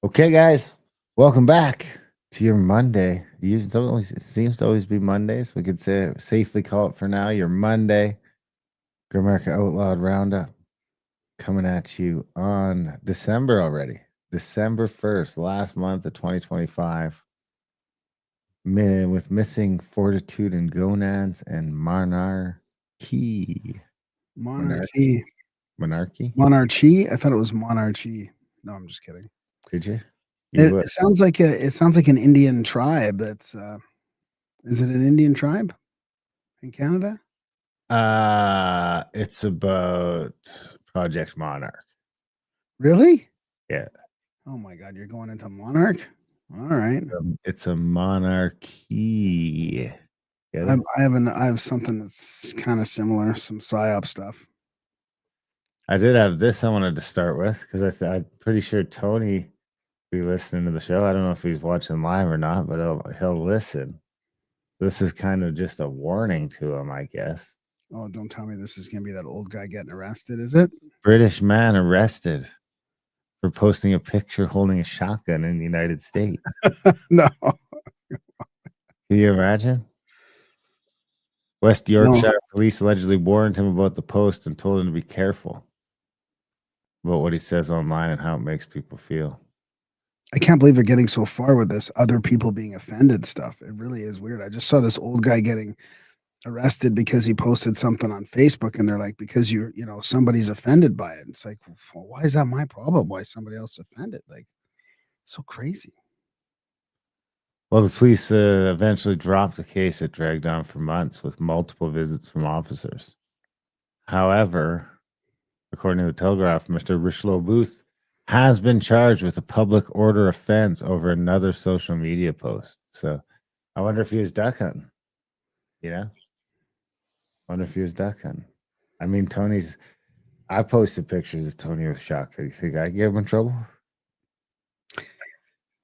Okay, guys, welcome back to your Monday. It seems to always be Mondays. We could safely call it for now your Monday. Grimerica Outlawed Roundup coming at you on December already. December 1st, last month of 2025. With missing Fortitude and Gonads and Monarchee. Monarchy. Monarchy? Monarchee? I thought it was Monarchee. No, I'm just kidding. Did you? It sounds like an Indian tribe. That's is it an Indian tribe in Canada? It's about Project Monarch. Really? Yeah. Oh my God, you're going into Monarch? All right. It's a monarchy. I have something that's kind of similar, some psyop stuff. I did have this I wanted to start with because I'm pretty sure Tony be listening to the show. I don't know if he's watching live or not, but he'll listen. This is kind of just a warning to him, I guess. Oh, don't tell me this is gonna be that old guy getting arrested, is it? British man arrested for posting a picture holding a shotgun in the United States. No. Can you imagine? West Yorkshire police allegedly warned him about the post and told him to be careful about what he says online and how it makes people feel. I can't believe they're getting so far with this other people being offended stuff. It really is weird. I just saw this old guy getting arrested because he posted something on Facebook, and they're like, because somebody's offended by it. It's like, well, why is that my problem? Why is somebody else offended? Like, so crazy. Well, the police eventually dropped the case. It dragged on for months with multiple visits from officers. However, according to the Telegraph, Mr. Richelieu Booth has been charged with a public order offense over another social media post. So I wonder if he was duck hunting. Wonder if he was duck hunting. I mean, I posted pictures of Tony with shotgun. You think I get him in trouble?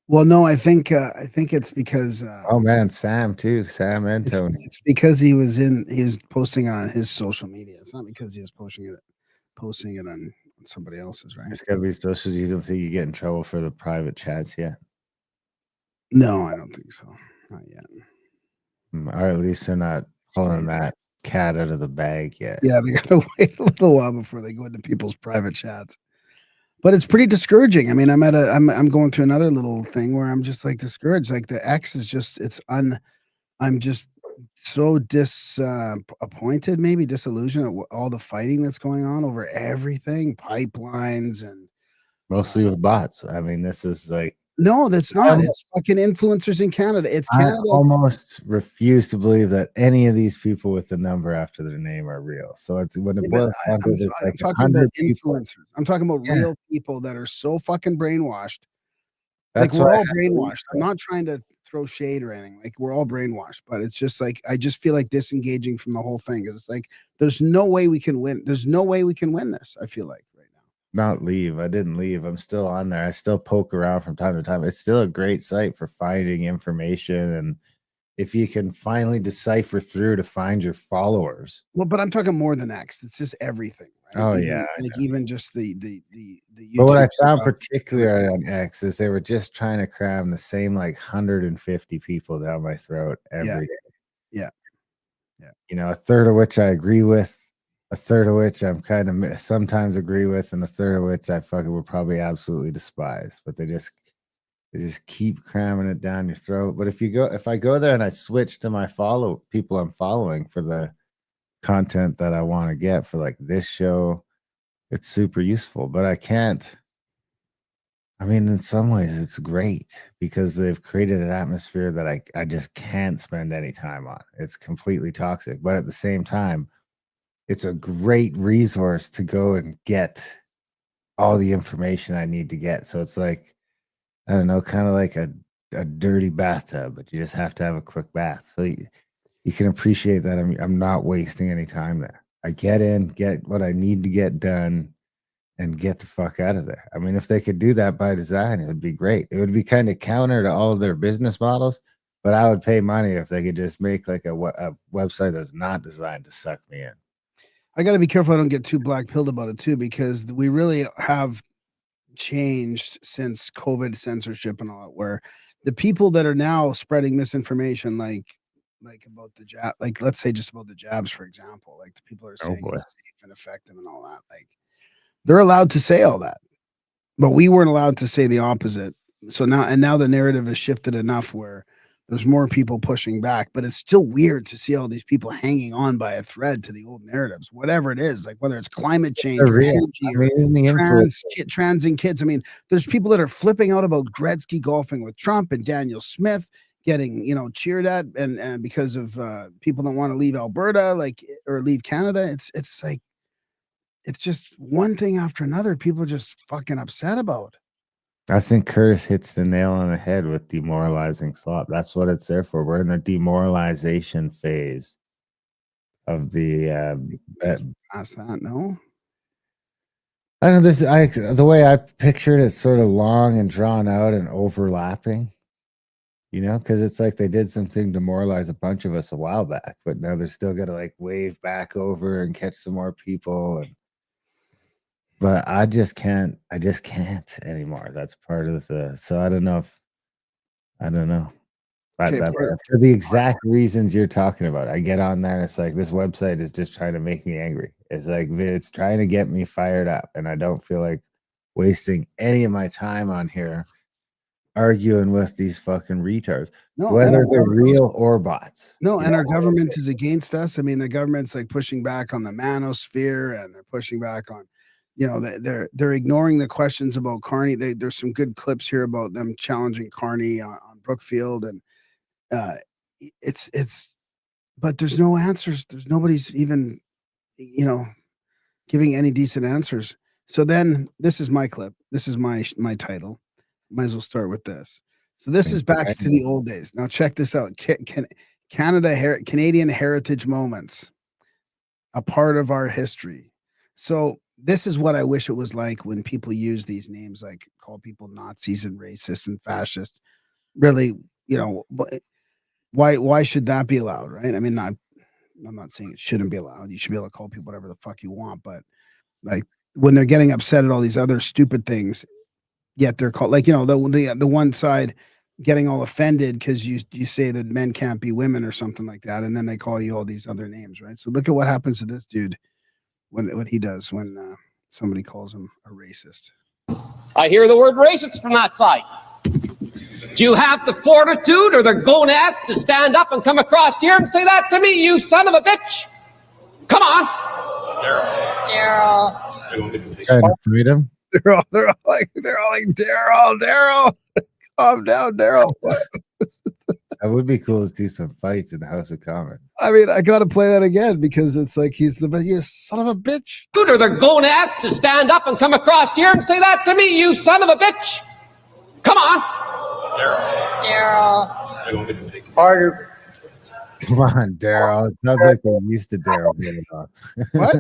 Well, no, I think it's because oh man, Sam too. Sam and Tony. It's because he was posting on his social media. It's not because he was posting it on somebody else's, right? It's gotta be socials. You don't think you get in trouble for the private chats yet? No, I don't think so. Not yet. Or at least they're not pulling that cat out of the bag yet. Yeah, they gotta wait a little while before they go into people's private chats. But it's pretty discouraging. I mean, I'm going through another little thing where I'm just like discouraged. Like the X is just I'm just so disappointed, maybe disillusioned at all the fighting that's going on over everything, pipelines and mostly with bots. I mean, this is like no, that's not. It's fucking influencers in Canada. It's Canada. I almost refuse to believe that any of these people with the number after their name are real. So it's when it boils down to this, like I'm talking about influencers. I'm talking about real people that are so fucking brainwashed. Like we're all brainwashed. I'm not trying to throw shade or anything. Like we're all brainwashed, but it's just like I just feel like disengaging from the whole thing. It's like there's no way we can win. There's no way we can win this. I feel like right now. Not leave. I didn't leave. I'm still on there. I still poke around from time to time. It's still a great site for finding information, and if you can finally decipher through to find your followers. Well, but I'm talking more than X. It's just everything. Right? Oh even, yeah, like even just the but what I found particularly on X is they were just trying to cram the same like 150 people down my throat every day. Yeah. A third of which I agree with, a third of which I'm kind of sometimes agree with, and a third of which I fucking would probably absolutely despise. But they just keep cramming it down your throat. But if I go there and I switch to my people I'm following for the content that I want to get for like this show, it's super useful. But I can't. I mean, in some ways, it's great because they've created an atmosphere that I just can't spend any time on. It's completely toxic. But at the same time, it's a great resource to go and get all the information I need to get. So it's like, I don't know, kind of like a dirty bathtub, but you just have to have a quick bath. So you can appreciate that I'm not wasting any time there. I get in, get what I need to get done, and get the fuck out of there. I mean, if they could do that by design, it would be great. It would be kind of counter to all of their business models, but I would pay money if they could just make like a website that's not designed to suck me in. I got to be careful I don't get too black pilled about it too, because we really have changed since COVID censorship and all that, where the people that are now spreading misinformation, like about the jab, like let's say just about the jabs, for example, like the people are Oh saying boy. it's safe and effective and all that, like they're allowed to say all that, but we weren't allowed to say the opposite. So now the narrative has shifted enough where there's more people pushing back, but it's still weird to see all these people hanging on by a thread to the old narratives, whatever it is, like whether it's climate change They're or real. energy I or mean, even the trans influencers. trans and kids. I mean, there's people that are flipping out about Gretzky golfing with Trump and Daniel Smith getting, cheered at and because of people that want to leave Alberta, like or leave Canada. It's like it's just one thing after another. People are just fucking upset about. I think Curtis hits the nail on the head with demoralizing slop. That's what it's there for. We're in the demoralization phase of the Past that, no. I don't know this the way I pictured it, sort of long and drawn out and overlapping, because it's like they did something to demoralize a bunch of us a while back, but now they're still gonna like wave back over and catch some more people but I just can't anymore. That's part of the so I don't know. That Okay, that part for the exact reasons you're talking about. I get on there and it's like this website is just trying to make me angry. It's like it's trying to get me fired up, and I don't feel like wasting any of my time on here arguing with these fucking retards, no, and whether they're real or bots. no, and our government is against us. I mean, the government's like pushing back on the manosphere, and they're pushing back on, they're ignoring the questions about Carney. There's some good clips here about them challenging Carney on Brookfield, and uh, it's, but there's no answers. There's nobody's even, you know, giving any decent answers. So then this is my clip. This is my title. Might as well start with this. So this is back to the old days. Now check this out. Canadian heritage moments, a part of our history. So this is what I wish it was like when people use these names, like call people Nazis and racist and fascist. Really, why should that be allowed, right? I mean, I'm not saying it shouldn't be allowed. You should be able to call people whatever the fuck you want, but like when they're getting upset at all these other stupid things, yet they're called like the one side getting all offended because you say that men can't be women or something like that, and then they call you all these other names, right? So look at what happens to this dude when what he does when somebody calls him a racist. I hear the word racist from that side. Do you have the fortitude or the gonads to stand up and come across here and say that to me, you son of a bitch? Come on. Daryl. Trying to freedom. They're all like Daryl, calm down, Daryl. That would be cool to see some fights in the House of Commons. I mean, I gotta play that again because it's like you son of a bitch. Or the gonads to stand up and come across here and say that to me, you son of a bitch. Come on. Daryl. Harder. Come on, Daryl. It sounds like they're used to Daryl going off. What?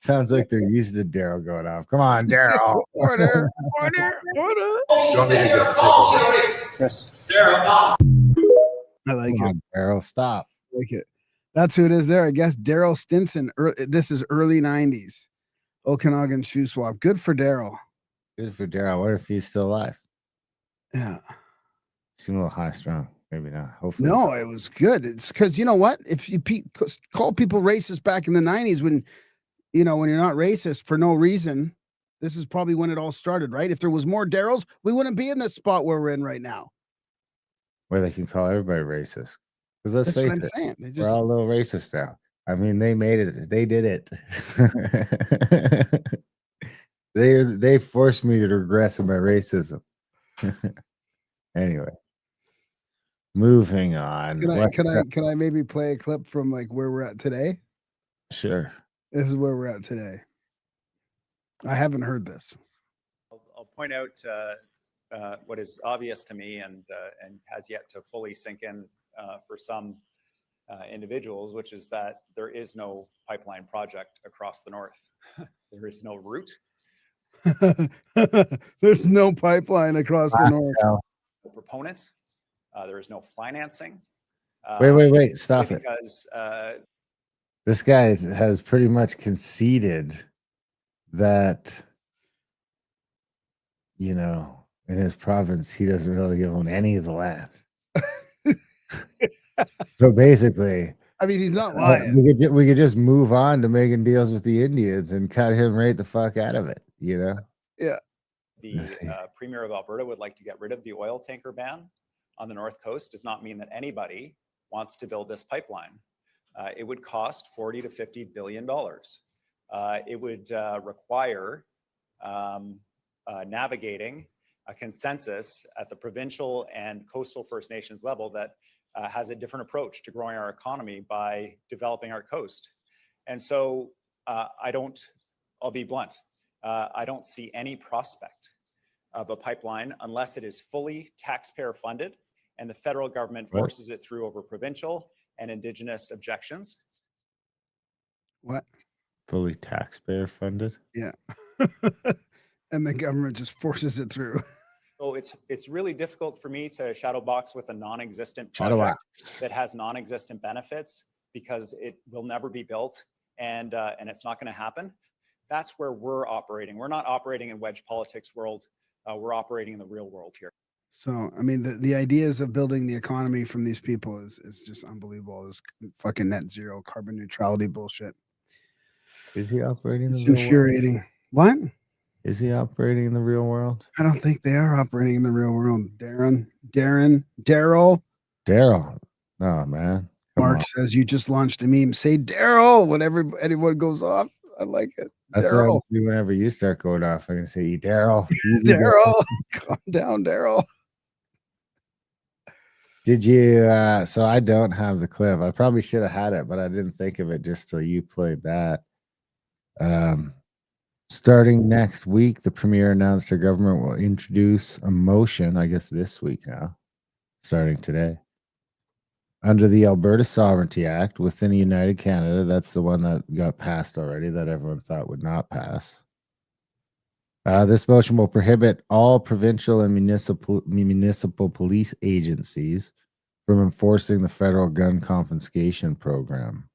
Sounds like they're used to Daryl going off. Come on, Daryl. Order. You want me to just take over? Chris. Daryl. I like Come it. on, Daryl. Stop. I like it. That's who it is there. I guess Daryl Stinson. This is early 90s. Okanagan shoe swap. Good for Daryl. Good for Daryl. What if he's still alive? Yeah. Seem a little high strung. Maybe not. Hopefully. No, it was good. It's because you know what? If you call people racist back in the 90s when when you're not racist for no reason, this is probably when it all started, right? If there was more Daryls, we wouldn't be in this spot where we're in right now. Where they can call everybody racist. Because let's face it, saying. we're all a little racist now. I mean, they made it. They did it. They forced me to regress in my racism. Anyway, moving on. Can I maybe play a clip from like where we're at today? Sure. This is where we're at today. I haven't heard this. I'll point out what is obvious to me and has yet to fully sink in for some individuals, which is that there is no pipeline project across the north. There is no route. There's no pipeline across the north. No proponent. There is no financing. Wait. Stop it. Because this guy has pretty much conceded that you know, in his province, he doesn't really own any of the land. So basically, I mean, he's not lying. we could just move on to making deals with the Indians and cut him right the fuck out of it, you know? Yeah. The Premier of Alberta would like to get rid of the oil tanker ban on the North Coast does not mean that anybody wants to build this pipeline. It would cost $40 to $50 billion. It would require navigating a consensus at the provincial and coastal First Nations level that has a different approach to growing our economy by developing our coast. And so I'll be blunt, I don't see any prospect of a pipeline unless it is fully taxpayer funded and the federal government forces it through over provincial and Indigenous objections. What? Fully taxpayer funded? Yeah. And the government just forces it through. So it's really difficult for me to shadow box with a non-existent project that has non-existent benefits because it will never be built and it's not going to happen. That's where we're operating. We're not operating in wedge politics world. We're operating in the real world here. So, I mean, the ideas of building the economy from these people is just unbelievable. This fucking net zero carbon neutrality bullshit. Is he operating in It's the real infuriating. world? What? Is he operating in the real world? I don't think they are operating in the real world. Daryl. No, man. Mark says you just launched a meme. Say Daryl whenever anyone goes off. I like it. That's what I do whenever you start going off. I'm gonna say, Daryl. Daryl, calm down, Daryl. Did you? So I don't have the clip. I probably should have had it, but I didn't think of it just till you played that. Starting next week, the premier announced her government will introduce a motion, I guess this week now, starting today, under the Alberta Sovereignty Act within a United Canada. That's the one that got passed already that everyone thought would not pass. This motion will prohibit all provincial and municipal police agencies from enforcing the federal gun confiscation program.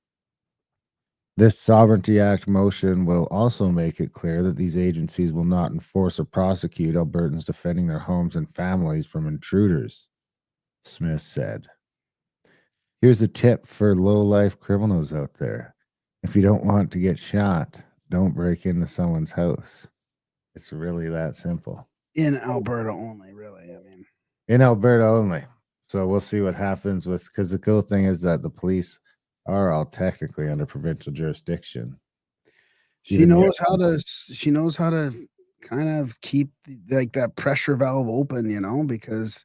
This Sovereignty Act motion will also make it clear that these agencies will not enforce or prosecute Albertans defending their homes and families from intruders, Smith said. Here's a tip for low-life criminals out there. If you don't want to get shot, don't break into someone's house. It's really that simple. In Alberta only, really. I mean, in Alberta only. So we'll see what happens with, because the cool thing is that the police are all technically under provincial jurisdiction. She knows how to kind of keep like that pressure valve open, you know, because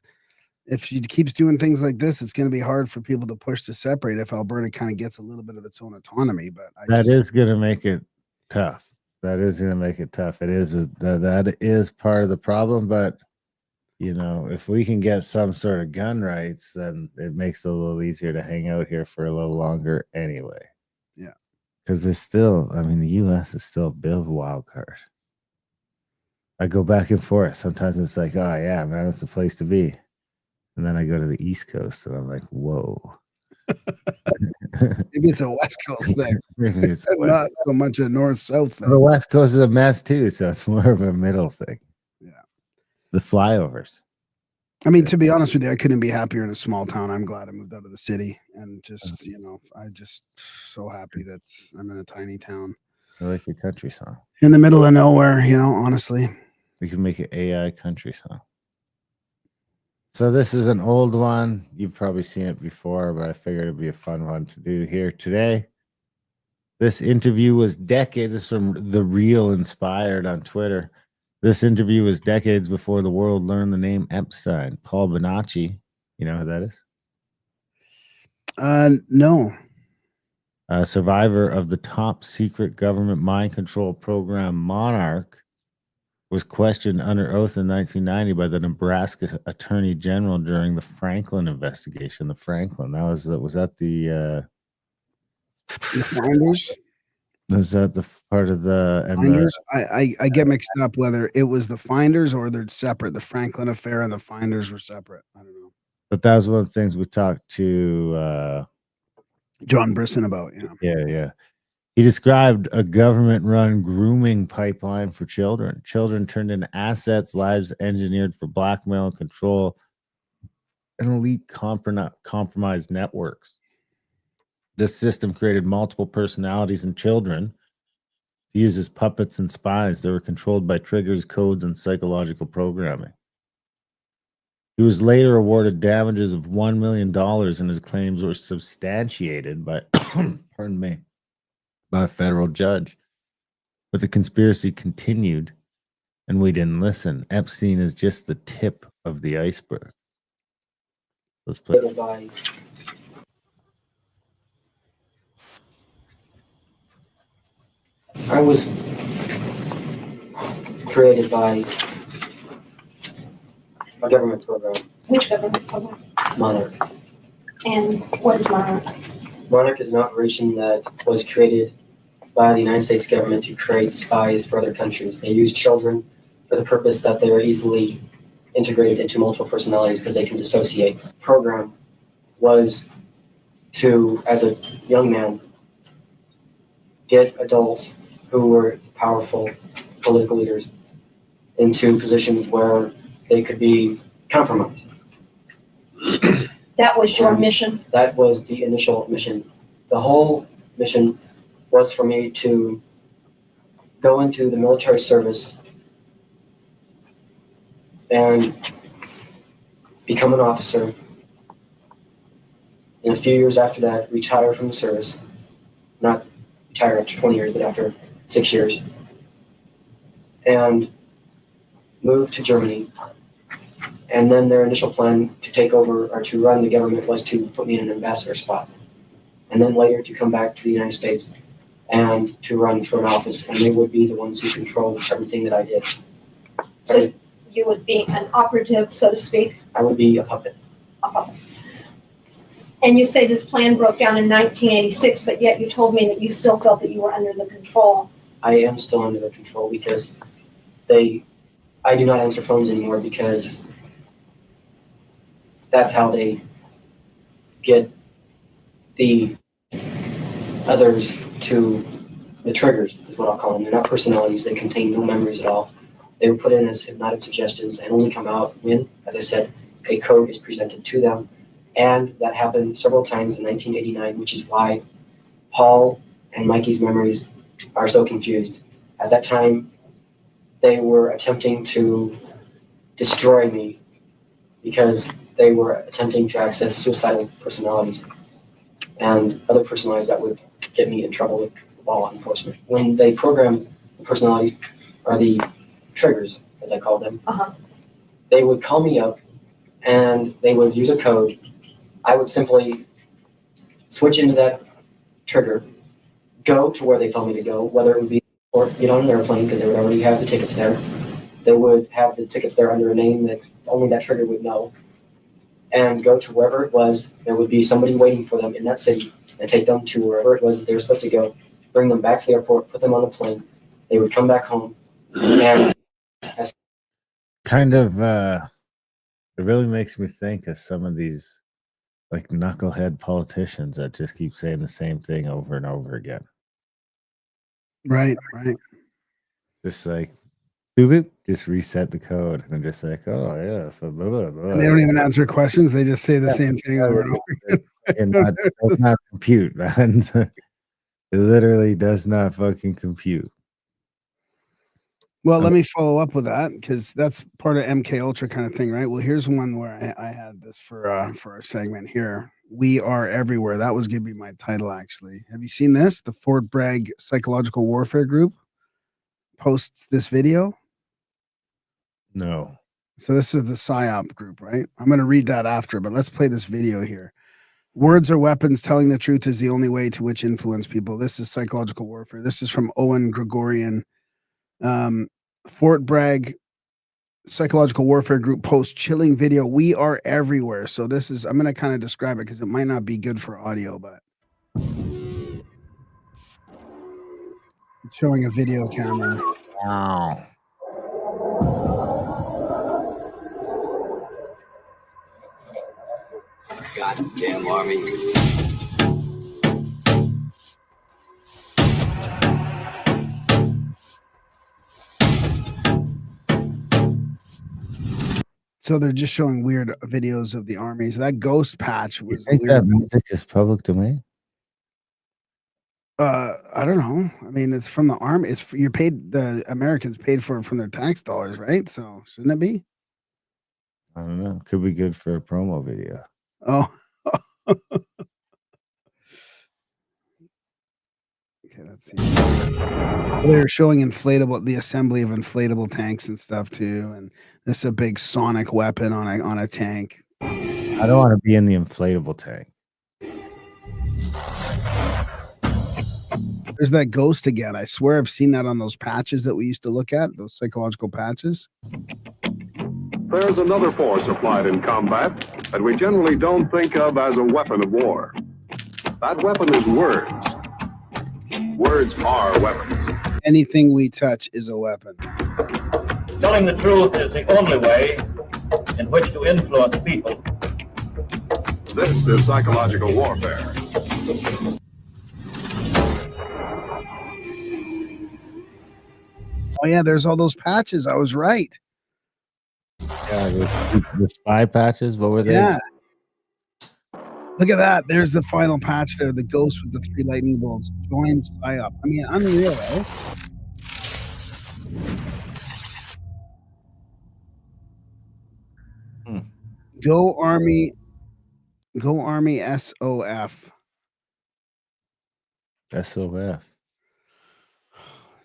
if she keeps doing things like this, it's going to be hard for people to push to separate if Alberta kind of gets a little bit of its own autonomy. But that is going to make it tough. That is going to make it tough. It is that is part of the problem, but you know, if we can get some sort of gun rights, then it makes it a little easier to hang out here for a little longer anyway. Yeah. Because there's still, I mean, the U.S. is still a bit of a wild card. I go back and forth. Sometimes it's like, oh, yeah, man, that's the place to be. And then I go to the East Coast and I'm like, whoa. Maybe it's a West Coast thing. Maybe it's not so much a North-South thing. The West Coast is a mess too, so it's more of a middle thing. Yeah. The flyovers. I mean, to be honest with you, I couldn't be happier in a small town. I'm glad I moved out of the city and just, you know, I just so happy that I'm in a tiny town. I like the country song. In the middle of nowhere, you know, honestly. We can make an AI country song. So this is an old one. You've probably seen it before, but I figured it'd be a fun one to do here today. This interview was decades. This is from The Real Inspired on Twitter. This interview was decades before the world learned the name Epstein. Paul Bonacci, you know who that is? No. A survivor of the top secret government mind control program Monarch was questioned under oath in 1990 by the Nebraska Attorney General during the Franklin investigation. The Franklin, was that the Finders? Was that the part of the Finders? I get mixed up whether it was the Finders or they're separate. The Franklin affair and the Finders were separate. I don't know. But that was one of the things we talked to John Brisson about. Yeah. He described a government-run grooming pipeline for children. Children turned into assets, lives engineered for blackmail and control, and elite compromised networks. This system created multiple personalities in children to use as puppets and spies. They were controlled by triggers, codes, and psychological programming. He was later awarded damages of $1 million, and his claims were substantiated by, pardon me, by a federal judge. But the conspiracy continued, and we didn't listen. Epstein is just the tip of the iceberg. Let's put it by. I was created by a government program. Which government program? Monarch. And what is Monarch? Monarch is an operation that was created by the United States government to create spies for other countries. They use children for the purpose that they are easily integrated into multiple personalities because they can dissociate. The program was to, as a young man, get adults who were powerful political leaders into positions where they could be compromised. That was your mission? That was the initial mission. The whole mission was for me to go into the military service and become an officer. And a few years after that, retire from the service. Not retire after 20 years, but after 6 years. And move to Germany. And then their initial plan to take over or to run the government was to put me in an ambassador spot. And then later to come back to the United States and to run for an office. And they would be the ones who controlled everything that I did. So you would be an operative, so to speak? I would be a puppet. A puppet. And you say this plan broke down in 1986, but yet you told me that you still felt that you were under the control. I am still under their control because I do not answer phones anymore because that's how they get the others to the triggers, is what I'll call them. They're not personalities. They contain no memories at all. They were put in as hypnotic suggestions and only come out when, as I said, a code is presented to them. And that happened several times in 1989, which is why Paul and Mikey's memories are so confused. At that time, they were attempting to destroy me because they were attempting to access suicidal personalities and other personalities that would get me in trouble with law enforcement. When they program the personalities, or the triggers, as I call them, they would call me up and they would use a code. I would simply switch into that trigger, go to where they told me to go, whether it would be or get on an airplane because they would already have the tickets there. They would have the tickets there under a name that only that trigger would know, and go to wherever it was. There would be somebody waiting for them in that city and take them to wherever it was that they were supposed to go, bring them back to the airport, put them on the plane. They would come back home. And kind of, it really makes me think of some of these like knucklehead politicians that just keep saying the same thing over and over again. Right. Just like, boop, boop, just reset the code. And they're just like, oh, yeah. Blah, blah, blah. And they don't even answer questions. They just say the same thing over and over. And it does not compute, man. It literally does not fucking compute. Well, let me follow up with that because that's part of MK Ultra kind of thing, right? Well, here's one where I had this for a segment here. We Are Everywhere. That was going to be my title, actually. Have you seen this? The Fort Bragg Psychological Warfare Group posts this video. No. So this is the PSYOP group, right? I'm going to read that after, but let's play this video here. Words are weapons. Telling the truth is the only way to which influence people. This is psychological warfare. This is from Owen Gregorian. Fort Bragg Psychological Warfare Group post chilling video. We are everywhere. So this is, I'm going to kind of describe it because it might not be good for audio, but it's showing a video camera. Wow. Goddamn army. So they're just showing weird videos of the armies. That ghost patch You was think weird. that music is public domain? I don't know. I mean, it's from the army. You're paid. The Americans paid for it from their tax dollars, right? So shouldn't it be? I don't know. Could be good for a promo video. Oh, okay. Let's see. They're showing the assembly of inflatable tanks and stuff too, and this is a big sonic weapon on a tank. I don't want to be in the inflatable tank. There's that ghost again. I swear I've seen that on those patches that we used to look at, those psychological patches. There's another force applied in combat that we generally don't think of as a weapon of war. That weapon is words. Words are weapons. Anything we touch is a weapon. Telling the truth is the only way in which to influence people. This is psychological warfare. Oh yeah, there's all those patches. I was right. Yeah, the spy patches. What were they? Yeah. Look at that. There's the final patch there. The ghost with the 3 lightning bolts. Join PSYOP. I mean, unreal, eh? Go Army. Go Army SOF. SOF.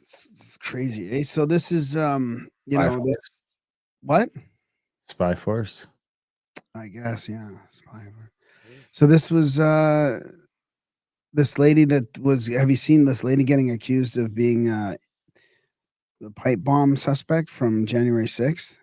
It's crazy, eh? So this is Spy this, Force. what? Spy Force. I guess, yeah. So this was this lady that was, have you seen this lady getting accused of being the pipe bomb suspect from January 6th?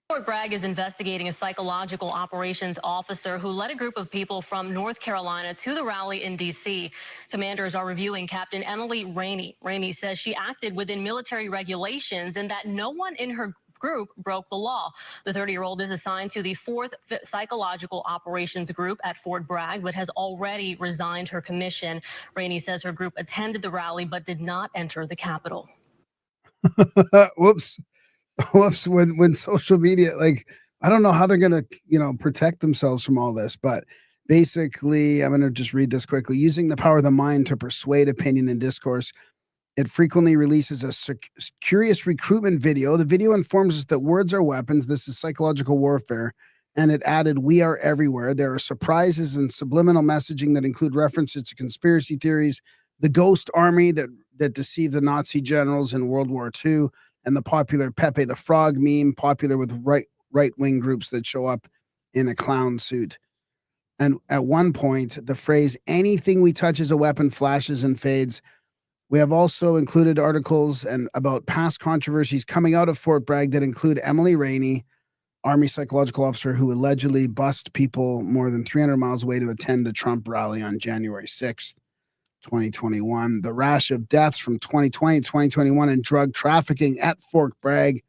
Fort Bragg is investigating a psychological operations officer who led a group of people from North Carolina to the rally in D.C. Commanders are reviewing Captain Emily Rainey. Rainey says she acted within military regulations and that no one in her group broke the law. The 30-year-old is assigned to the 4th Psychological Operations Group at Fort Bragg, but has already resigned her commission. Rainey says her group attended the rally but did not enter the Capitol. Whoops. When social media, like, I don't know how they're gonna protect themselves from all this, but basically I'm gonna just read this quickly. Using the power of the mind to persuade opinion and discourse, it frequently releases a curious recruitment video. The video informs us that words are weapons. This is psychological warfare. And it added, we are everywhere. There are surprises and subliminal messaging that include references to conspiracy theories, the ghost army that deceived the Nazi generals in World War II, and the popular Pepe the Frog meme, popular with right-wing groups that show up in a clown suit. And at one point, the phrase, anything we touch is a weapon, flashes and fades. We have also included articles about past controversies coming out of Fort Bragg that include Emily Rainey, Army psychological officer who allegedly bussed people more than 300 miles away to attend the Trump rally on January 6th. 2021, the rash of deaths from 2020 to 2021 and drug trafficking at Fort Bragg,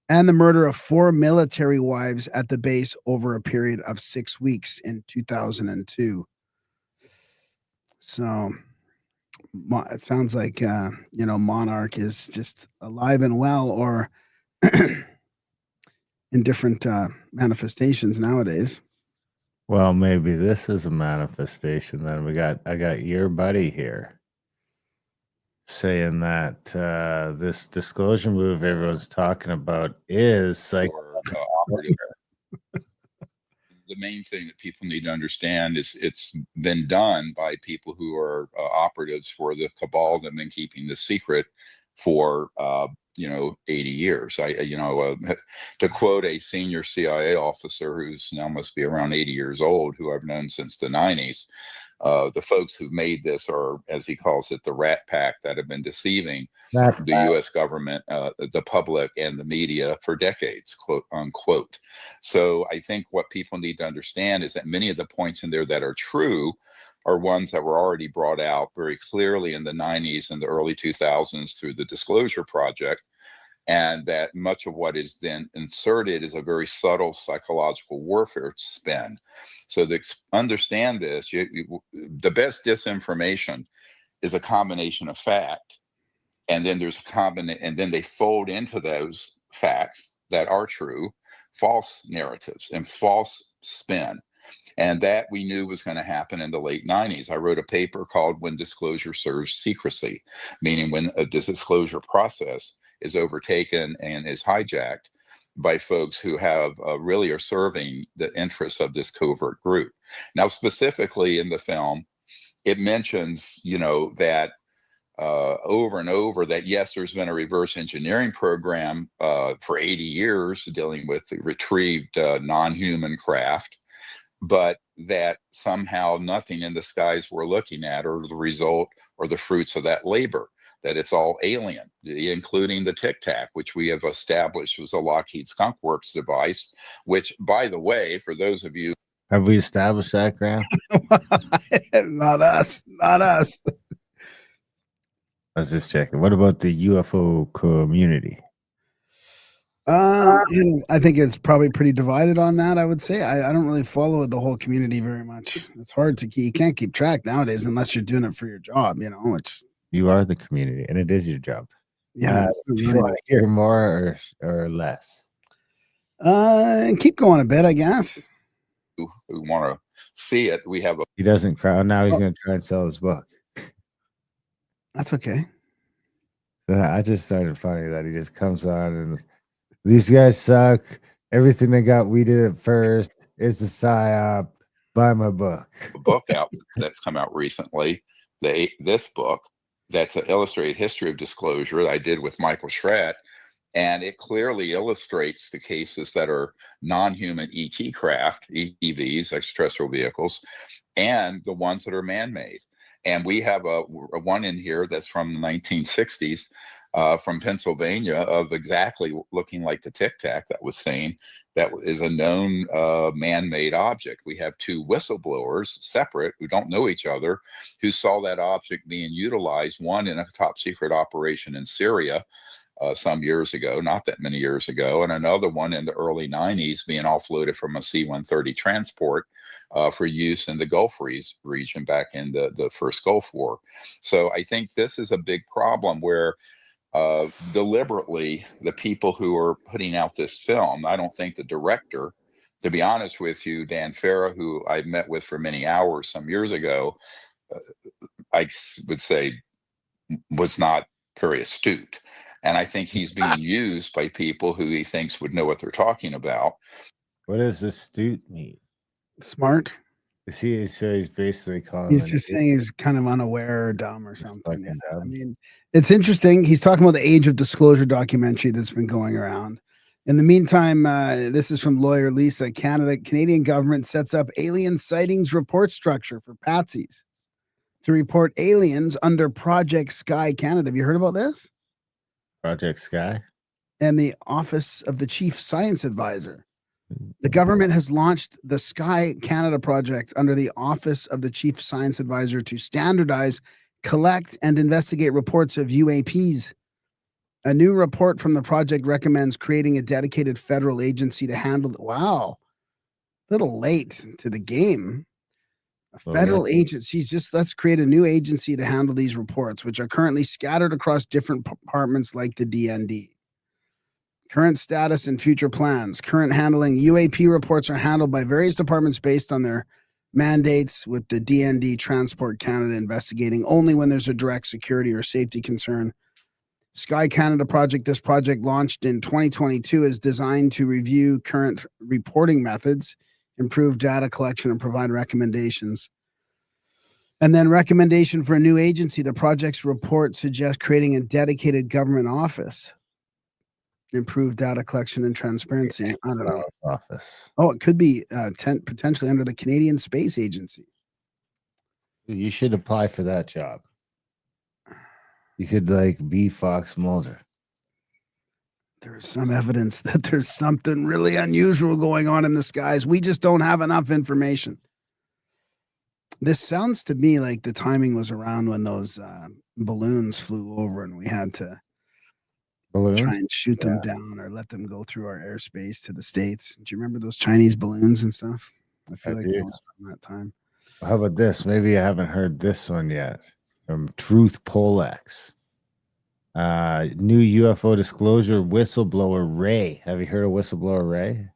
and the murder of 4 military wives at the base over a period of 6 weeks in 2002. So it sounds like Monarch is just alive and well, or in different manifestations nowadays. Well, maybe this is a manifestation. Then I got your buddy here saying that this disclosure move everyone's talking about is operative. The main thing that people need to understand is it's been done by people who are operatives for the cabal that have been keeping the secret for 80 years. To quote a senior CIA officer who's now must be around 80 years old, who I've known since the 90s, the folks who've made this are, as he calls it, the rat pack that have been deceiving the U.S. government, the public, and the media for decades, quote unquote. So I think what people need to understand is that many of the points in there that are true are ones that were already brought out very clearly in the 90s and the early 2000s through the Disclosure Project, and that much of what is then inserted is a very subtle psychological warfare spin. So to understand this, the best disinformation is a combination of fact, and then there's and then they fold into those facts that are true false narratives and false spin. And that we knew was going to happen in the late 90s. I wrote a paper called When Disclosure Serves Secrecy, meaning when a disclosure process is overtaken and is hijacked by folks who have really are serving the interests of this covert group. Now, specifically in the film, it mentions, that over and over that, yes, there's been a reverse engineering program for 80 years dealing with the retrieved non-human craft, but that somehow nothing in the skies we're looking at are the result or the fruits of that labor, that it's all alien, including the Tic Tac, which we have established was a Lockheed Skunk Works device, which, by the way, for those of you... Have we established that, Graham? Not us. I was just checking. What about the UFO community? I think it's probably pretty divided on that. I would say I don't really follow the whole community very much. It's hard to keep. You can't keep track nowadays unless you're doing it for your job. Which you are the community, and it is your job. Yeah. Do you want to hear more or less? Keep going a bit, I guess. Who want to see it? We have a. He doesn't cry. Now he's going to try and sell his book. That's okay. So I just started finding that he just comes on and these guys suck. Everything they got, we did it first. It's a psyop. Buy my book. A book out that's come out recently. This book that's an illustrated history of disclosure that I did with Michael Schratt, and it clearly illustrates the cases that are non-human ET craft, EVs, extraterrestrial vehicles, and the ones that are man-made. And we have a one in here that's from the 1960s from Pennsylvania of exactly looking like the Tic Tac that was seen. That is a known man-made object. We have two whistleblowers, separate, who don't know each other, who saw that object being utilized, one in a top secret operation in Syria some years ago, not that many years ago, and another one in the early 90s being offloaded from a C-130 transport for use in the Gulf region back in the first Gulf War. So I think this is a big problem where deliberately the people who are putting out this film, I don't think the director, to be honest with you, Dan Farah, who I met with for many hours some years ago, I would say was not very astute. And I think he's being used by people who he thinks would know what they're talking about. What does astute mean? Smart. So he's basically calling. He's just saying he's kind of unaware or dumb or something. Yeah. I mean, it's interesting. He's talking about the Age of Disclosure documentary that's been going around. In the meantime, this is from lawyer Lisa. Canadian government sets up alien sightings report structure for patsies to report aliens under Project Sky Canada. Have you heard about this? Project Sky? And the Office of the Chief Science Advisor. The government has launched the Sky Canada project under the Office of the Chief Science Advisor to standardize, collect, and investigate reports of UAPs. A new report from the project recommends creating a dedicated federal agency to handle. Wow, a little late to the game. A federal agency. Let's create a new agency to handle these reports, which are currently scattered across different departments like the DND. Current status and future plans. Current handling. UAP reports are handled by various departments based on their mandates, with the DND Transport Canada investigating only when there's a direct security or safety concern. Sky Canada project. This project launched in 2022 is designed to review current reporting methods, improve data collection, and provide recommendations. And then recommendation for a new agency. The project's report suggests creating a dedicated government office. Improve data collection and transparency. I don't know. Office. Oh, it could be potentially under the Canadian Space Agency. You should apply for that job. You could be Fox Mulder. There is some evidence that there's something really unusual going on in the skies. We just don't have enough information. This sounds to me like the timing was around when those balloons flew over and we had to try and shoot them down or let them go through our airspace to the States. Do you remember those Chinese balloons and stuff? I feel like that was from that time. How about this? Maybe I haven't heard this one yet. From Truth Polex. New UFO disclosure whistleblower Ray. Have you heard of whistleblower Ray?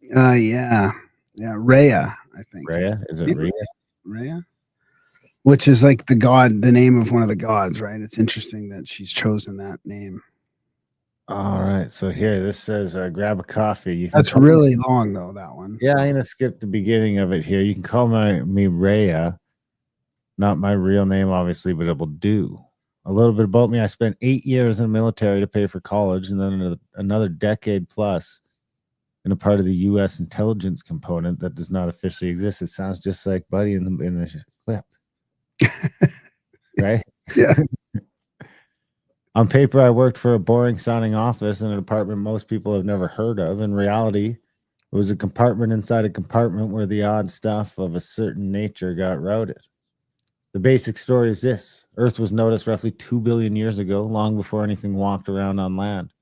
Yeah. Rhea, I think. Rhea? Is it Rhea? Rhea? Which is like the name of one of the gods, right? It's interesting that she's chosen that name. All right. So here, this says grab a coffee. You can That's really long, though, that one. Yeah, I'm gonna skip the beginning of it here. You can call me Rhea, not my real name, obviously, but it will do. A little bit about me: I spent 8 years in the military to pay for college, and then another decade plus in a part of the U.S. intelligence component that does not officially exist. It sounds just like Buddy in the clip, right? Yeah. On paper, I worked for a boring sounding office in a department most people have never heard of. In reality, it was a compartment inside a compartment where the odd stuff of a certain nature got routed. The basic story is this: Earth was noticed roughly 2 billion years ago, long before anything walked around on land.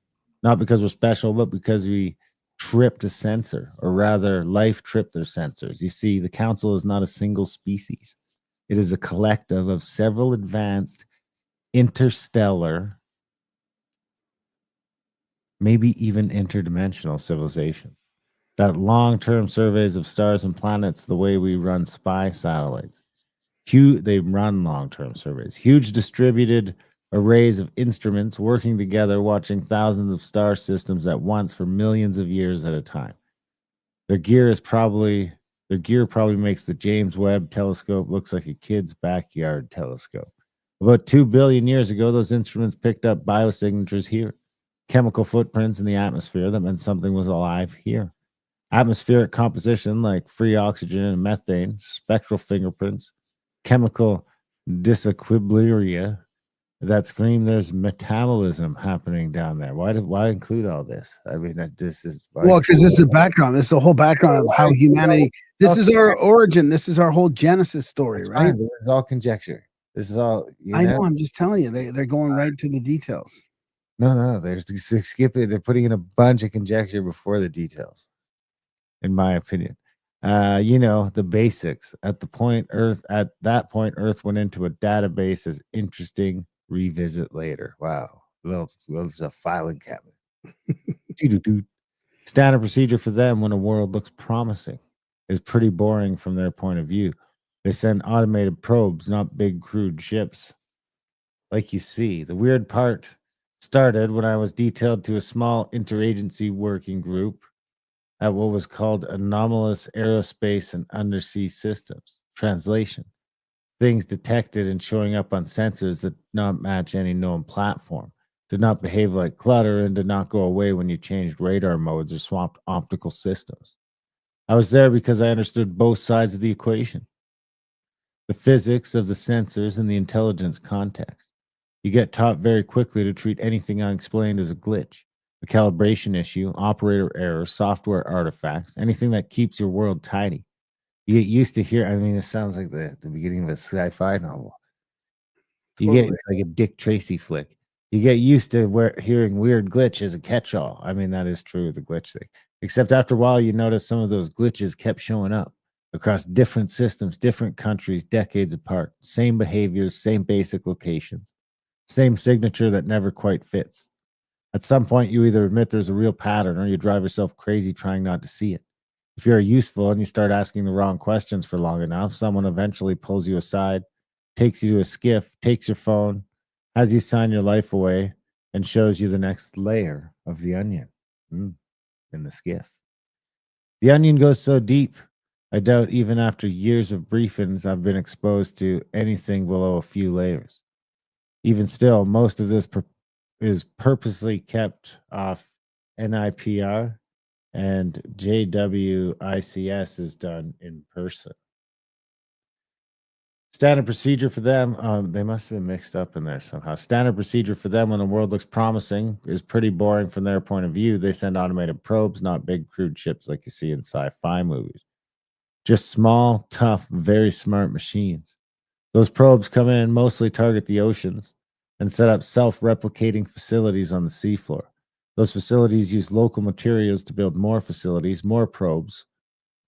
Not because we're special, but because we tripped a sensor, or rather, life tripped their sensors. You see, the council is not a single species. It is a collective of several advanced interstellar, maybe even interdimensional civilizations. That long-term surveys of stars and planets the way we run spy satellites. They run long-term surveys. Huge distributed arrays of instruments working together, watching thousands of star systems at once for millions of years at a time. Their gear probably makes the James Webb telescope looks like a kid's backyard telescope. About 2 billion years ago, those instruments picked up biosignatures here, chemical footprints in the atmosphere that meant something was alive here. Atmospheric composition like free oxygen and methane, spectral fingerprints, chemical disequilibria that scream there's metabolism happening down there. Why include all this? I mean, this is well, because this is the background. This is the whole background of how humanity. This is our origin. This is our whole Genesis story, That's right? fine, this is all conjecture. This is all. I know. I'm just telling you. They're going right to the details. No. They're skipping. They're putting in a bunch of conjecture before the details, in my opinion. The basics. At that point, Earth went into a database as interesting. Revisit later. Wow. Well, it's a filing cabinet. Standard procedure for them when a world looks promising is pretty boring from their point of view. They send automated probes, not big crude ships. Like you see, the weird part started when I was detailed to a small interagency working group at what was called Anomalous Aerospace and Undersea Systems. Translation: things detected and showing up on sensors that did not match any known platform, did not behave like clutter, and did not go away when you changed radar modes or swapped optical systems. I was there because I understood both sides of the equation: the physics of the sensors and the intelligence context. You get taught very quickly to treat anything unexplained as a glitch, a calibration issue, operator error, software artifacts, anything that keeps your world tidy. You get used to it sounds like the beginning of a sci-fi novel. It's like a Dick Tracy flick. You get used to hearing weird glitch as a catch-all. I mean, that is true, the glitch thing. Except after a while, you notice some of those glitches kept showing up across different systems, different countries, decades apart. Same behaviors, same basic locations, same signature that never quite fits. At some point, you either admit there's a real pattern or you drive yourself crazy trying not to see it. If you're useful and you start asking the wrong questions for long enough, someone eventually pulls you aside, takes you to a skiff, takes your phone, has you sign your life away, and shows you the next layer of the onion in the skiff. The onion goes so deep, I doubt even after years of briefings I've been exposed to anything below a few layers. Even still, most of this is purposely kept off NIPR, and JWICS is done in person. Standard procedure for them, they must have been mixed up in there somehow. Standard procedure for them when the world looks promising is pretty boring from their point of view. They send automated probes, not big crude ships like you see in sci-fi movies. Just small, tough, very smart machines. Those probes come in, mostly target the oceans, and set up self-replicating facilities on the seafloor. Those facilities use local materials to build more facilities, more probes,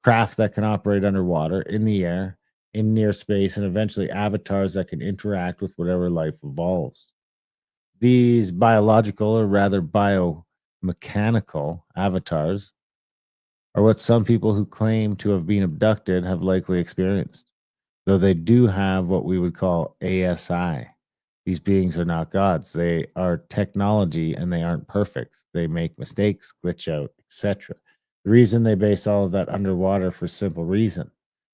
craft that can operate underwater, in the air, in near space, and eventually avatars that can interact with whatever life evolves. These biological, or rather biomechanical avatars or what some people who claim to have been abducted have likely experienced. Though they do have what we would call ASI. These beings are not gods. They are technology and they aren't perfect. They make mistakes, glitch out, etc. The reason they base all of that underwater for simple reason.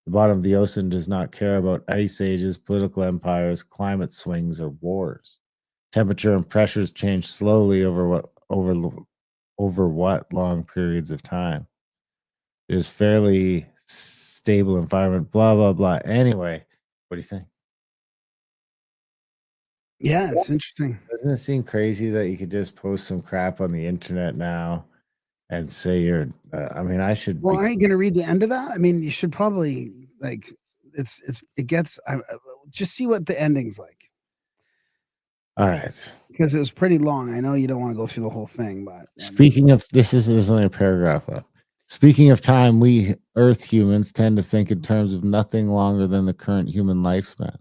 The bottom of the ocean does not care about ice ages, political empires, climate swings, or wars. Temperature and pressures change slowly over what long periods of time. It is fairly stable environment, blah blah blah. Anyway, what do you think? Yeah, it's interesting. Doesn't it seem crazy that you could just post some crap on the internet now and say you're? I mean, I should. Well, Be, aren't you going to read the end of that? I mean, you should probably like. It gets. Just see what the ending's like. all right. Because it was pretty long. I know you don't want to go through the whole thing, but Speaking of there's only a paragraph left. Speaking of time, we Earth humans tend to think in terms of nothing longer than the current human lifespan.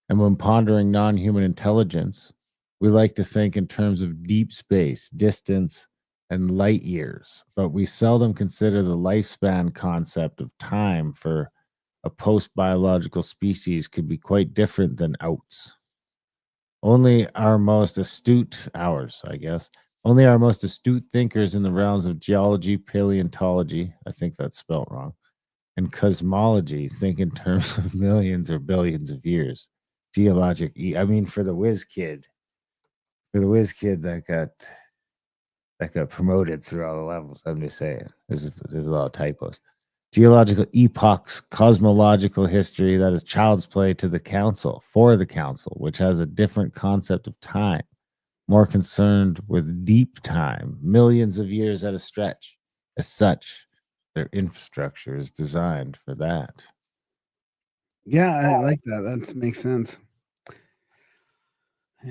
And when pondering non-human intelligence, we like to think in terms of deep space, distance, and light years, but we seldom consider the lifespan concept of time for a post-biological species could be quite different than outs. Only our most astute only our most astute thinkers in the realms of geology, paleontology, I think that's spelt wrong, and cosmology think in terms of millions or billions of years. Geologic, I mean, for the whiz kid that got promoted through all the levels. I'm just saying, there's a lot of typos. Geological epochs, cosmological history, that is child's play to the council, for the council, which has a different concept of time, more concerned with deep time, millions of years at a stretch. As such, their infrastructure is designed for that. Yeah, I like that. That makes sense.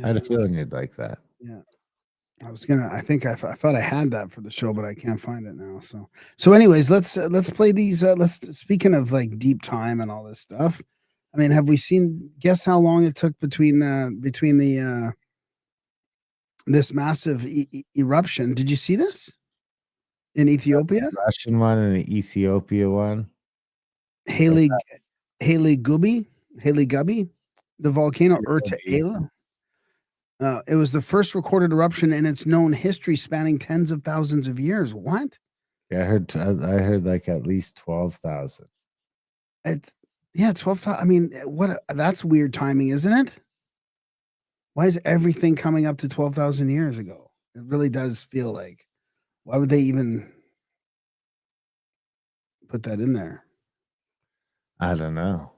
I had a feeling you'd like that. Yeah. I think I thought I had that for the show, but I can't find it now. So anyways, let's play these. Speaking of like deep time and all this stuff. I mean, have we seen? Guess how long it took between the this massive eruption? Did you see this in Ethiopia? The Russian one and the Ethiopia one. Haley Gubby, the volcano Erta. It was the first recorded eruption in its known history, spanning tens of thousands of years. What? Yeah, I heard like at least 12,000. Yeah, 12,000. I mean, that's weird timing, isn't it? Why is everything coming up to 12,000 years ago? It really does feel like. Why would they even put that in there? I don't know.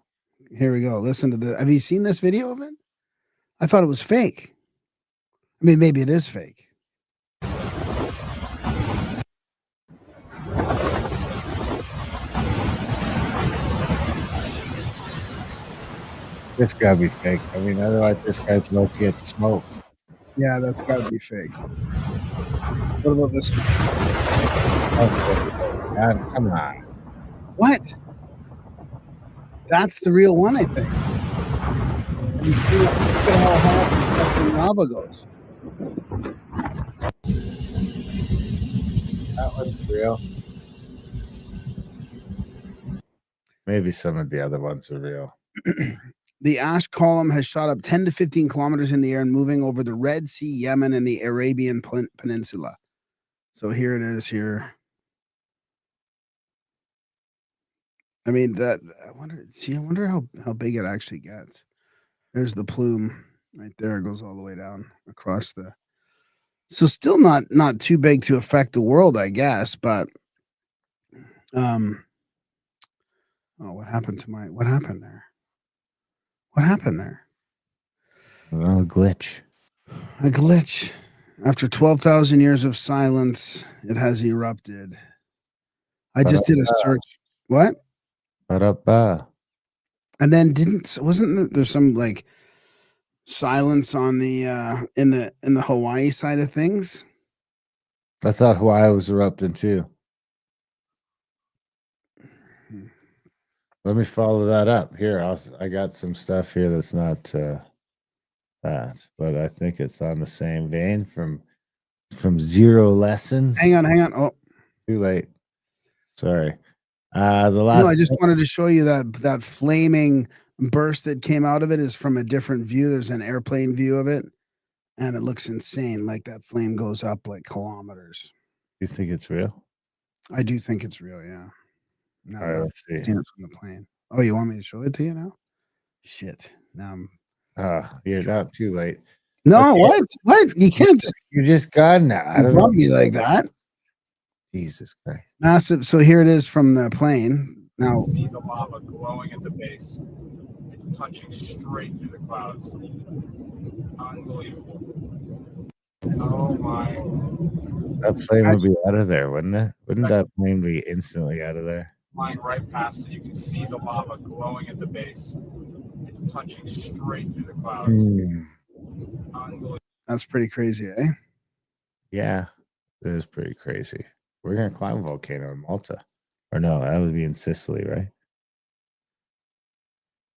Here we go. Listen to the. Have you seen this video of it? I thought it was fake. I mean, maybe it is fake. This gotta be fake. I mean, otherwise this guy's about to get smoked. Yeah, that's gotta be fake. What about this one? God, come on. What? That's the real one, I think. You see, look at how hot the lava goes. That one's real. Maybe some of the other ones are real. The ash column has shot up 10 to 15 kilometers in the air and moving over the Red Sea, Yemen, and the Arabian Peninsula. So here it is here. I mean, I wonder how big it actually gets. There's the plume right there. It goes all the way down across the. So still not too big to affect the world, I guess. But oh, what happened there? What happened there? A glitch. A glitch. After 12,000 years of silence, it has erupted. I just did a search. What? And then wasn't there some like silence on the in the Hawaii side of things? I thought Hawaii was erupting too. Let me follow that up here. I got some stuff here that's not that, but I think it's on the same vein from Zero Lessons. Hang on. Oh, too late. Sorry. The No, last I just wanted to show you that flaming burst that came out of it is from a different view. There's an airplane view of it, and it looks insane. Like that flame goes up like kilometers. You think it's real? I do think it's real, yeah. No, All right, no, let's see. seen it from the plane. Oh, you want me to show it to you now? Shit. Now You're not too late. no, Okay. what? What? You can't just You're just gone now. I don't know. bump me like that. Jesus Christ. Massive. So here it is from the plane. Now, See the lava glowing at the base. It's punching straight through the clouds. Unbelievable. Oh my. That plane would be out of there, wouldn't it? Wouldn't that plane be instantly out of there? Flying right past it, you can see the lava glowing at the base. It's punching straight through the clouds. Unbelievable. that's pretty crazy, eh? Yeah, it is pretty crazy. We're gonna climb a volcano in Malta. Or no, that would be in Sicily, right?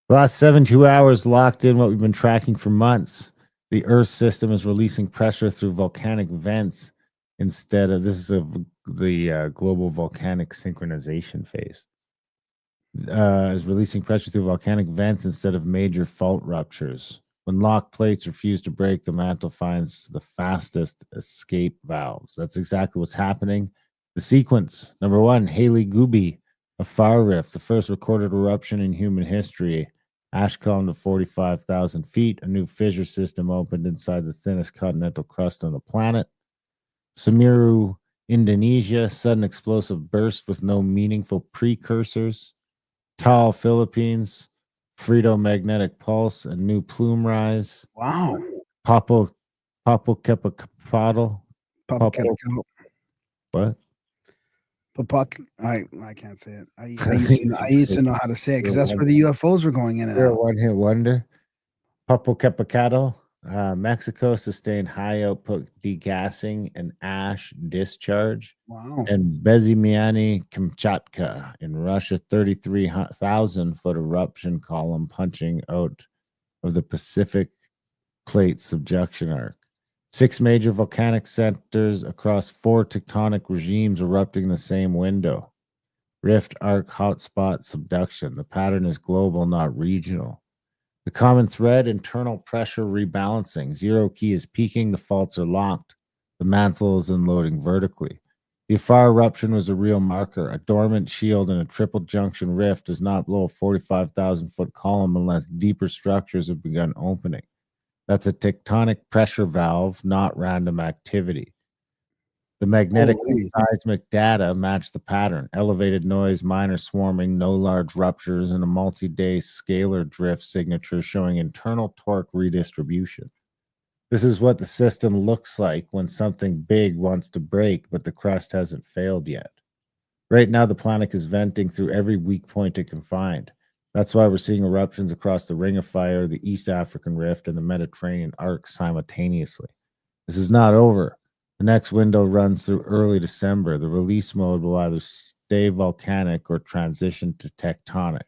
The last 72 hours locked in what we've been tracking for months. The Earth system is releasing pressure through volcanic vents instead of the global volcanic synchronization phase. Is releasing pressure through volcanic vents instead of major fault ruptures. When locked plates refuse to break, the mantle finds the fastest escape valves. That's exactly what's happening. The sequence: number 1, Haley Gooby, a fire rift, the first recorded eruption in human history. Ash column to 45,000 feet. A new fissure system opened inside the thinnest continental crust on the planet. Semeru, Indonesia, sudden explosive burst with no meaningful precursors. Taal, Philippines, Frito-magnetic pulse, a new plume rise. Wow. Popocatépetl. What? I can't say it. I used to know how to say it because that's where the UFOs were going in and You're a out. one-hit wonder. Popocatépetl, Mexico sustained high output degassing and ash discharge. Wow. And Bezimiany, Kamchatka in Russia, 33,000 foot eruption column punching out of the Pacific plate subduction arc. 6 major volcanic centers across 4 tectonic regimes erupting in the same window. Rift, arc, hotspot, subduction. The pattern is global, not regional. The common thread: internal pressure rebalancing. Zero key is peaking, the faults are locked. The mantle is unloading vertically. The fire eruption was a real marker. A dormant shield in a triple junction rift does not blow a 45,000 foot column unless deeper structures have begun opening. That's a tectonic pressure valve, not random activity. The magnetic and seismic data match the pattern. Elevated noise, minor swarming, no large ruptures, and a multi-day scalar drift signature showing internal torque redistribution. This is what the system looks like when something big wants to break, but the crust hasn't failed yet. Right now, the planet is venting through every weak point it can find. That's why we're seeing eruptions across the Ring of Fire, the East African Rift, and the Mediterranean arc simultaneously. This is not over. The next window runs through early December. The release mode will either stay volcanic or transition to tectonic.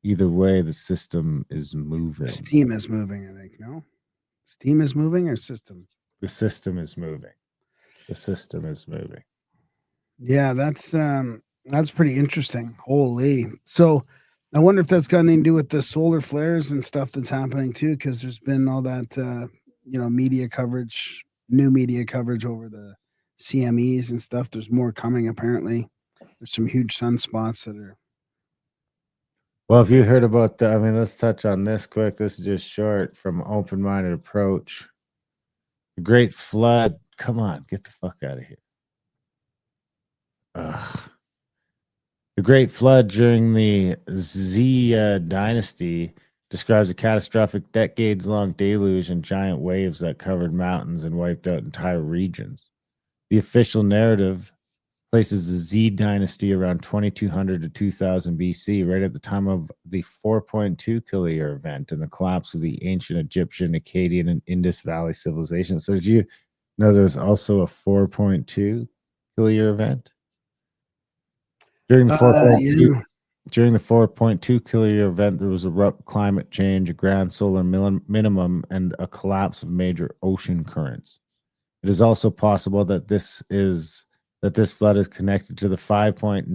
Either way, the system is moving. Steam is moving, I think. No? Steam is moving or system? The system is moving. The system is moving. Yeah, that's pretty interesting. Holy. So I wonder if that's got anything to do with the solar flares and stuff that's happening too, because there's been all that media coverage, new media coverage over the CMEs and stuff. There's more coming apparently. There's some huge sunspots that are. Well, if you heard about let's touch on this quick. This is just short from Open-Minded Approach. The Great Flood. Come on, get the fuck out of here. Ugh. The Great Flood during the Xia dynasty describes a catastrophic decades-long deluge and giant waves that covered mountains and wiped out entire regions. The official narrative places the Z dynasty around 2200 to 2000 BC, right at the time of the 4.2 kiloyear event and the collapse of the ancient Egyptian, Akkadian, and Indus Valley civilization. So did you know there was also a 4.2 kiloyear event? During the 4.2 kiloyear event, there was abrupt climate change, a grand solar minimum, and a collapse of major ocean currents. It is also possible that this is that this flood is connected to the 5.9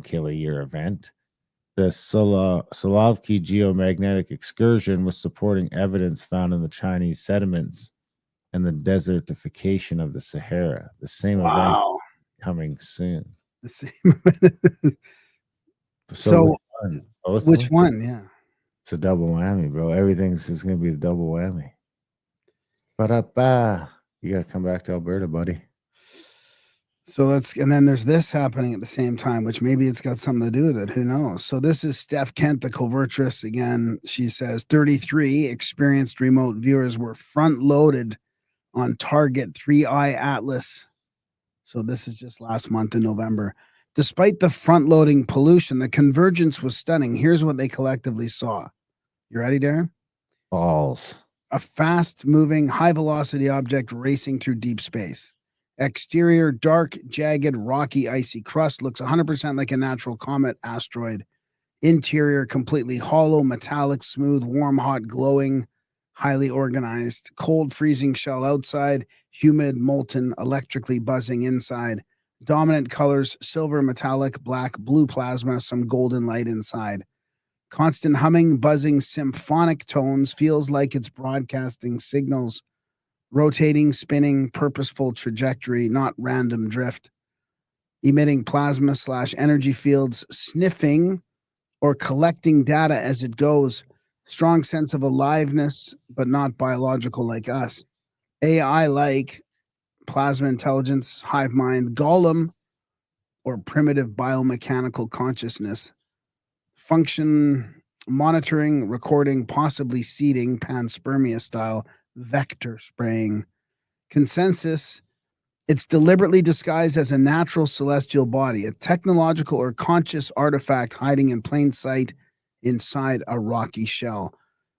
kiloyear event. The Solovki geomagnetic excursion was supporting evidence found in the Chinese sediments and the desertification of the Sahara. The same event coming soon. The same. So which one? Yeah. It's a double whammy, bro. Everything's just going to be a double whammy. Ba-da-ba. You got to come back to Alberta, buddy. So and then there's this happening at the same time, which maybe it's got something to do with it. Who knows? So this is Steph Kent, the covertress. Again, she says 33 experienced remote viewers were front loaded on Target 3i Atlas. So this is just last month in November. Despite the front loading pollution, the convergence was stunning. Here's what they collectively saw. You ready, Darren? Balls. A fast moving, high velocity object racing through deep space. Exterior, dark, jagged, rocky, icy crust. Looks 100% like a natural comet asteroid. Interior, completely hollow, metallic, smooth, warm, hot, glowing, highly organized. Cold, freezing shell outside. Humid, molten, electrically buzzing inside. Dominant colors, silver, metallic, black, blue plasma, some golden light inside. Constant humming, buzzing, symphonic tones. Feels like it's broadcasting signals. Rotating, spinning, purposeful trajectory, not random drift. Emitting plasma / energy fields, sniffing or collecting data as it goes. Strong sense of aliveness, but not biological like us. AI like plasma intelligence, hive mind, golem, or primitive biomechanical consciousness. Function monitoring, recording, possibly seeding, panspermia style. Vector spraying. Consensus, it's deliberately disguised as a natural celestial body, a technological or conscious artifact hiding in plain sight inside a rocky shell.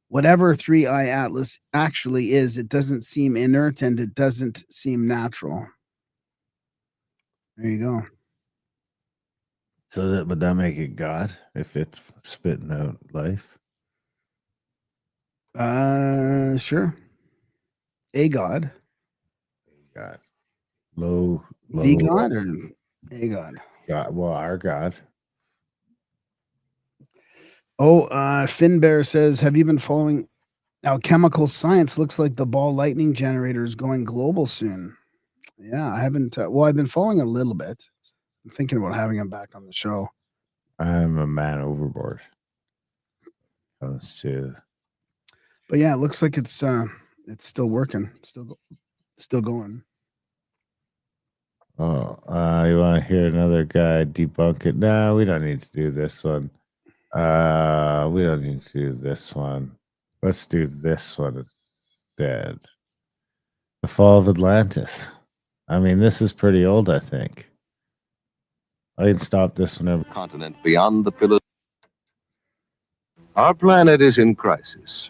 Whatever 3i Atlas actually is, it doesn't seem inert and it doesn't seem natural. There you go. So would that make it God if it's spitting out life? Sure. A God. God. Low. The God or a God? God. Well, our God. Oh, Finbear says, have you been following alchemical science? Looks like the ball lightning generator is going global soon. Yeah, I haven't. I've been following a little bit. I'm thinking about having him back on the show. I'm a man overboard. Comes to. But yeah, it looks like it's still working, still going. Oh, you want to hear another guy debunk it? No, we don't need to do this one. We don't need to do this one. Let's do this one instead. The fall of Atlantis. I mean, this is pretty old, I think. I can stop this whenever. Continent beyond the pillars. Our planet is in crisis.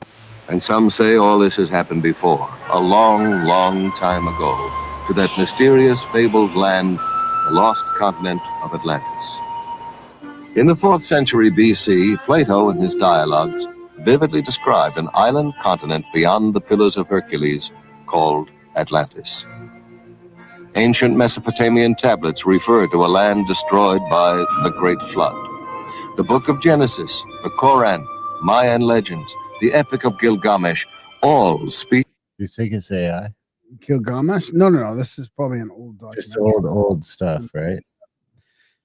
And some say all this has happened before, a long, long time ago, to that mysterious, fabled land, the lost continent of Atlantis. In the 4th century BC, Plato, in his dialogues, vividly described an island continent beyond the Pillars of Hercules called Atlantis. Ancient Mesopotamian tablets refer to a land destroyed by the Great Flood. The Book of Genesis, the Koran, Mayan legends, the Epic of Gilgamesh, all speak. You think it's AI? Gilgamesh? No. This is probably an old document. Just old stuff, right?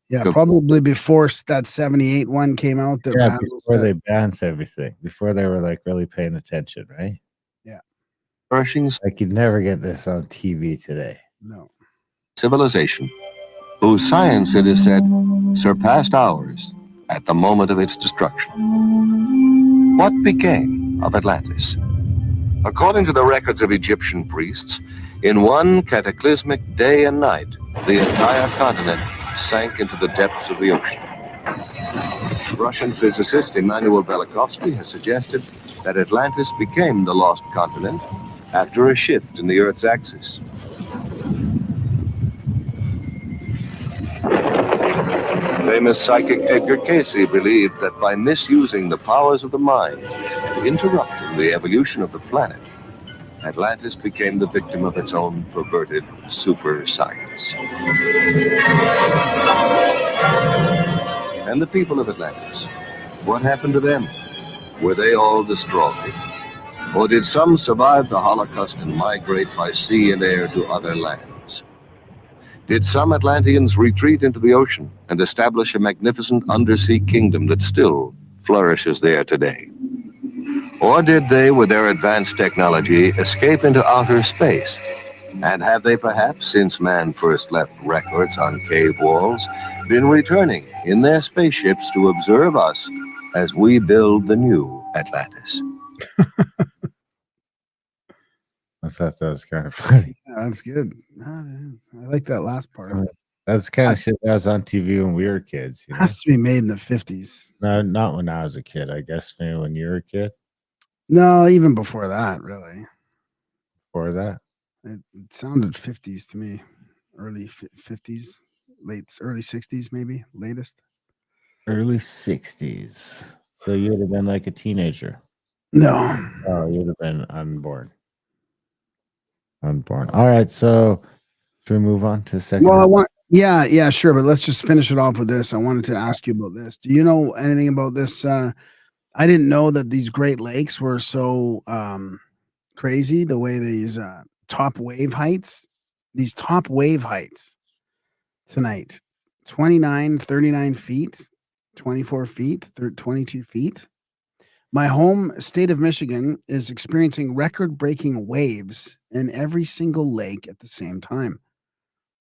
Yeah, probably before that 78 one came out. Yeah, before they banned everything. Before they were like really paying attention, right? Yeah. Like you'd never get this on TV today. No. Civilization, whose science, it is said, surpassed ours at the moment of its destruction. What became of Atlantis? According to the records of Egyptian priests, in one cataclysmic day and night, the entire continent sank into the depths of the ocean. Russian physicist Immanuel Velikovsky has suggested that Atlantis became the lost continent after a shift in the Earth's axis. Famous psychic Edgar Cayce believed that by misusing the powers of the mind and interrupting the evolution of the planet, Atlantis became the victim of its own perverted super science. And the people of Atlantis, what happened to them? Were they all destroyed? Or did some survive the Holocaust and migrate by sea and air to other lands? Did some Atlanteans retreat into the ocean and establish a magnificent undersea kingdom that still flourishes there today? Or did they, with their advanced technology, escape into outer space? And have they perhaps, since man first left records on cave walls, been returning in their spaceships to observe us as we build the new Atlantis? I thought that was kind of funny. Yeah, that's good. I like that last part of it. That's kind of shit that was on TV when we were kids. You know? Has to be made in the 50s. No, not when I was a kid. I guess maybe when you were a kid. No, even before that, really. Before that, it sounded 50s to me. Early 50s, early 60s, maybe latest. Early 60s. So you would have been like a teenager. No. Oh, you would have been unborn. Unborn. All right. So should we move on to the second? Well, yeah, sure. But let's just finish it off with this. I wanted to ask you about this. Do you know anything about this? I didn't know that these Great Lakes were so crazy. The way these top wave heights tonight, 29, 39 feet, 24 feet, 22 feet. My home state of Michigan is experiencing record-breaking waves in every single lake at the same time.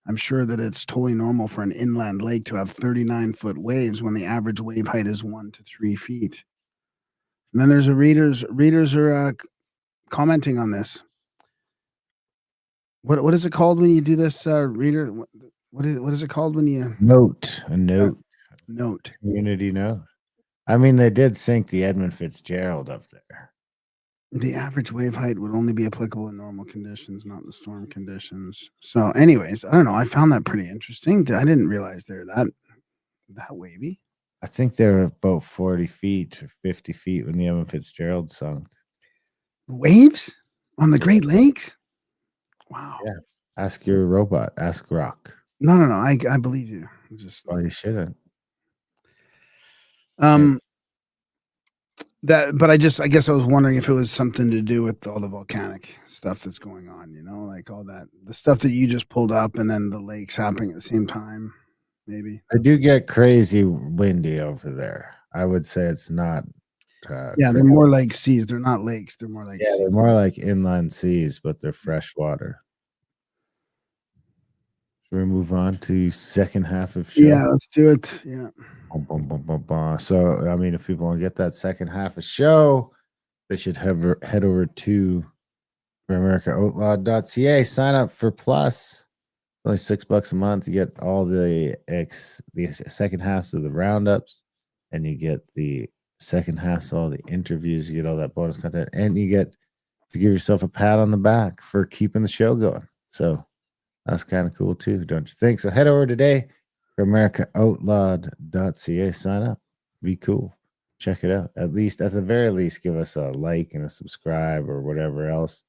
I'm sure that it's totally normal for an inland lake to have 39-foot waves when the average wave height is 1 to 3 feet. And then there's readers are commenting on this. What is it called when you do this, reader? What is it called when you note? Community note. I mean, they did sink the Edmund Fitzgerald up there. The average wave height would only be applicable in normal conditions, not the storm conditions. So, anyways, I don't know. I found that pretty interesting. I didn't realize they're that wavy. I think they were about 40 feet or 50 feet when the Edmund Fitzgerald sunk. Waves on the Great Lakes? Wow. Yeah. Ask your robot. Ask Rock. No. I believe you. Well, you shouldn't. But I guess I was wondering if it was something to do with all the volcanic stuff that's going on, like all that, the stuff that you just pulled up and then the lakes happening at the same time, maybe. I do get crazy windy over there. I would say it's not. Yeah, they're more like seas. They're not lakes. They're more like seas. They're more like inland seas, but they're fresh water. Should we move on to second half of show? Yeah, let's do it. Yeah. So, I mean, if people want to get that second half of show, they should head over to AmericaOutlawed.ca. Sign up for Plus. Only $6 a month. You get all the second halves of the roundups, and you get the second halves of all the interviews. You get all that bonus content, and you get to give yourself a pat on the back for keeping the show going. So that's kind of cool too, don't you think? So head over today for AmericaOutlawed.ca. Sign up. Be cool. Check it out. At the very least, give us a like and a subscribe or whatever else,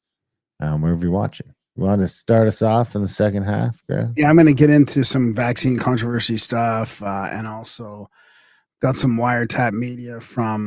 wherever you're watching. You want to start us off in the second half, Greg? Yeah, I'm going to get into some vaccine controversy stuff and also got some wiretap media from